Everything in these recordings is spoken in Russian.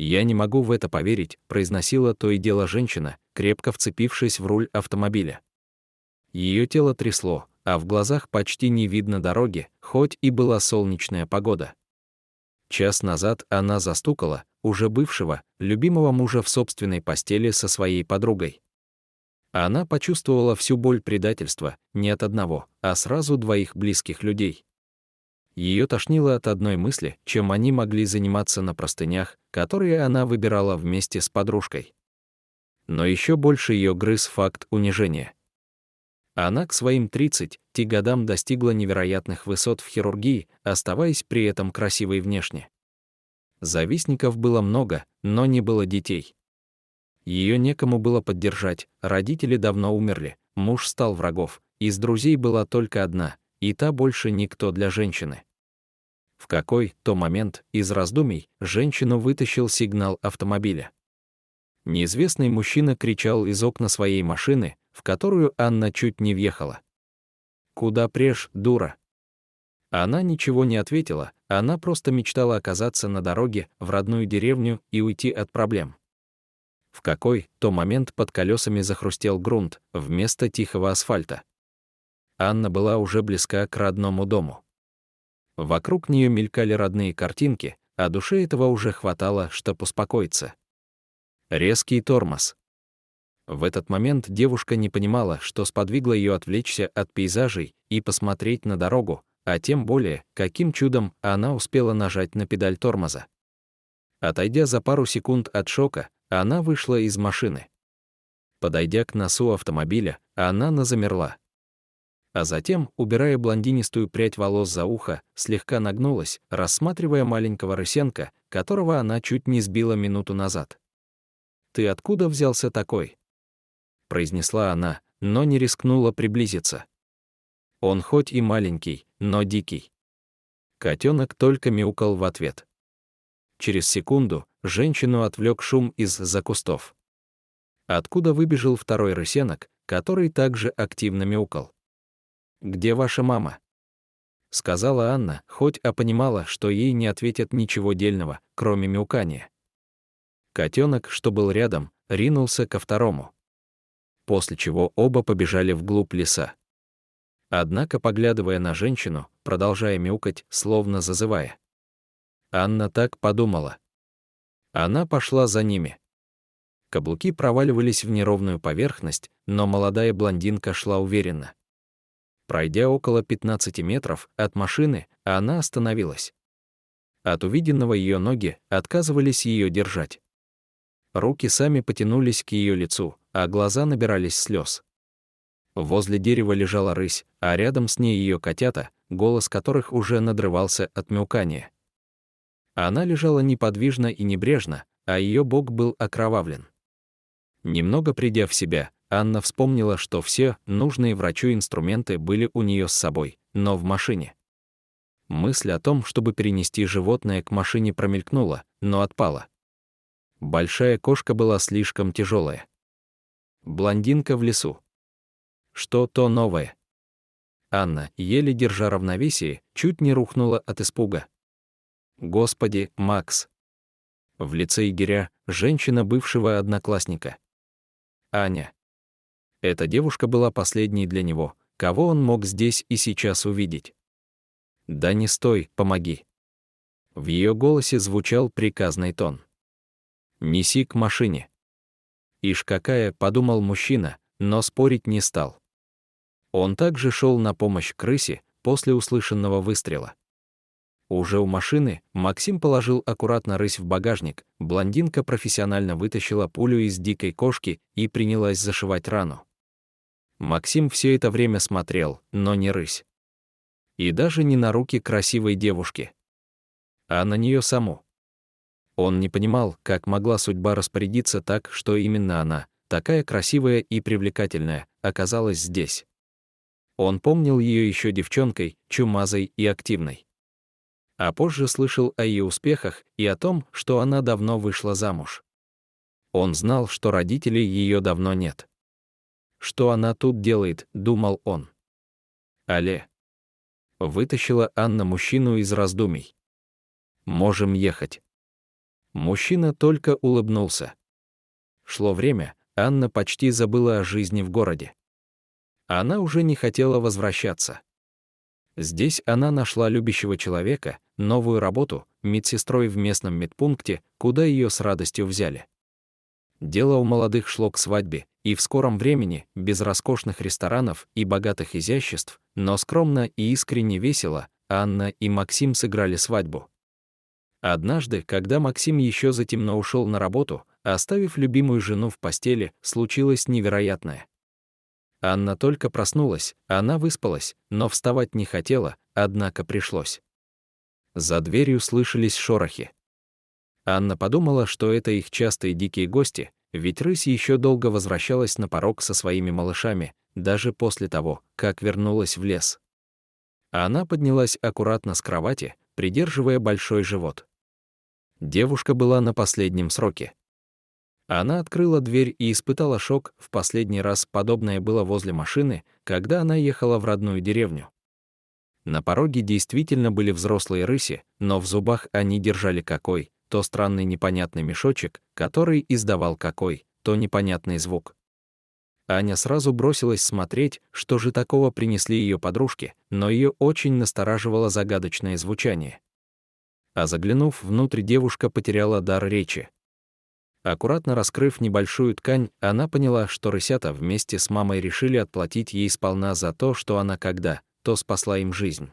«Я не могу в это поверить», — произносила то и дело женщина, крепко вцепившись в руль автомобиля. Ее тело трясло, а в глазах почти не видно дороги, хоть и была солнечная погода. Час назад она застукала уже бывшего, любимого мужа в собственной постели со своей подругой. Она почувствовала всю боль предательства не от одного, а сразу двоих близких людей. Ее тошнило от одной мысли, чем они могли заниматься на простынях, которые она выбирала вместе с подружкой. Но еще больше ее грыз факт унижения. Она к своим 30 годам достигла невероятных высот в хирургии, оставаясь при этом красивой внешне. Завистников было много, но не было детей. Ее некому было поддержать, родители давно умерли, муж стал врагов, из друзей была только одна, и та больше никто для женщины. В какой-то момент из раздумий женщину вытащил сигнал автомобиля. Неизвестный мужчина кричал из окна своей машины, в которую Анна чуть не въехала. «Куда прешь, дура?» Она ничего не ответила, она просто мечтала оказаться на дороге в родную деревню и уйти от проблем. В какой-то момент под колесами захрустел грунт вместо тихого асфальта. Анна была уже близка к родному дому. Вокруг нее мелькали родные картинки, а душе этого уже хватало, чтобы успокоиться. Резкий тормоз. В этот момент девушка не понимала, что сподвигло ее отвлечься от пейзажей и посмотреть на дорогу, а тем более, каким чудом она успела нажать на педаль тормоза. Отойдя за пару секунд от шока, она вышла из машины. Подойдя к носу автомобиля, она замерла. А затем, убирая блондинистую прядь волос за ухо, слегка нагнулась, рассматривая маленького рысенка, которого она чуть не сбила минуту назад. «Ты откуда взялся такой?» — произнесла она, но не рискнула приблизиться. Он хоть и маленький, но дикий. Котенок только мяукал в ответ. Через секунду женщину отвлек шум из-за кустов. Откуда выбежал второй рысенок, который также активно мяукал. «Где ваша мама?» — сказала Анна, хоть и понимала, что ей не ответят ничего дельного, кроме мяукания. Котенок, что был рядом, ринулся ко второму. После чего оба побежали вглубь леса. Однако, поглядывая на женщину, продолжая мяукать, словно зазывая. Анна так подумала. Она пошла за ними. Каблуки проваливались в неровную поверхность, но молодая блондинка шла уверенно. Пройдя около 15 метров от машины, она остановилась. От увиденного ее ноги отказывались ее держать. Руки сами потянулись к ее лицу, а глаза набирались слез. Возле дерева лежала рысь, а рядом с ней ее котята, голос которых уже надрывался от мяукания. Она лежала неподвижно и небрежно, а ее бок был окровавлен. Немного придя в себя, Анна вспомнила, что все нужные врачу инструменты были у нее с собой, но в машине. Мысль о том, чтобы перенести животное к машине, промелькнула, но отпала. Большая кошка была слишком тяжелая. Блондинка в лесу. Что-то новое. Анна, еле держа равновесие, чуть не рухнула от испуга. Господи, Макс. В лице Игоря, женщина бывшего одноклассника. Аня. Эта девушка была последней для него, кого он мог здесь и сейчас увидеть. «Да не стой, помоги». В ее голосе звучал приказный тон. «Неси к машине». «Ишь какая», — подумал мужчина, но спорить не стал. Он также шел на помощь крысе после услышанного выстрела. Уже у машины Максим положил аккуратно рысь в багажник, блондинка профессионально вытащила пулю из дикой кошки и принялась зашивать рану. Максим все это время смотрел, но не рысь. И даже не на руки красивой девушки, а на нее саму. Он не понимал, как могла судьба распорядиться так, что именно она, такая красивая и привлекательная, оказалась здесь. Он помнил ее еще девчонкой, чумазой и активной. А позже слышал о ее успехах и о том, что она давно вышла замуж. Он знал, что родителей ее давно нет. Что она тут делает, думал он. «Алле». Вытащила Анна мужчину из раздумий. «Можем ехать». Мужчина только улыбнулся. Шло время, Анна почти забыла о жизни в городе. Она уже не хотела возвращаться. Здесь она нашла любящего человека, новую работу, медсестрой в местном медпункте, куда ее с радостью взяли. Дело у молодых шло к свадьбе, и в скором времени, без роскошных ресторанов и богатых изяществ, но скромно и искренне весело, Анна и Максим сыграли свадьбу. Однажды, когда Максим еще затемно ушел на работу, оставив любимую жену в постели, случилось невероятное. Анна только проснулась, она выспалась, но вставать не хотела, однако пришлось. За дверью слышались шорохи. Анна подумала, что это их частые дикие гости, ведь рысь еще долго возвращалась на порог со своими малышами, даже после того, как вернулась в лес. Она поднялась аккуратно с кровати, придерживая большой живот. Девушка была на последнем сроке. Она открыла дверь и испытала шок, в последний раз подобное было возле машины, когда она ехала в родную деревню. На пороге действительно были взрослые рыси, но в зубах они держали то странный непонятный мешочек, который издавал то непонятный звук. Аня сразу бросилась смотреть, что же такого принесли ее подружки, но ее очень настораживало загадочное звучание. А заглянув внутрь, девушка потеряла дар речи. Аккуратно раскрыв небольшую ткань, она поняла, что рысята вместе с мамой решили отплатить ей сполна за то, что она когда-то спасла им жизнь.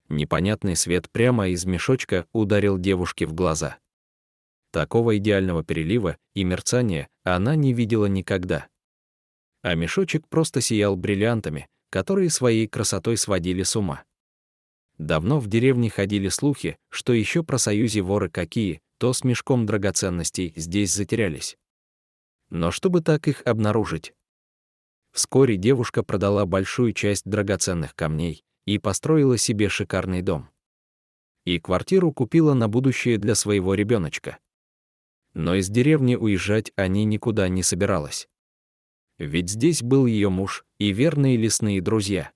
Непонятный свет прямо из мешочка ударил девушке в глаза. Такого идеального перелива и мерцания она не видела никогда. А мешочек просто сиял бриллиантами, которые своей красотой сводили с ума. Давно в деревне ходили слухи, что еще про союзе воры то с мешком драгоценностей здесь затерялись. Но чтобы так их обнаружить? Вскоре девушка продала большую часть драгоценных камней и построила себе шикарный дом. И квартиру купила на будущее для своего ребеночка. Но из деревни уезжать они никуда не собиралась. Ведь здесь был ее муж и верные лесные друзья.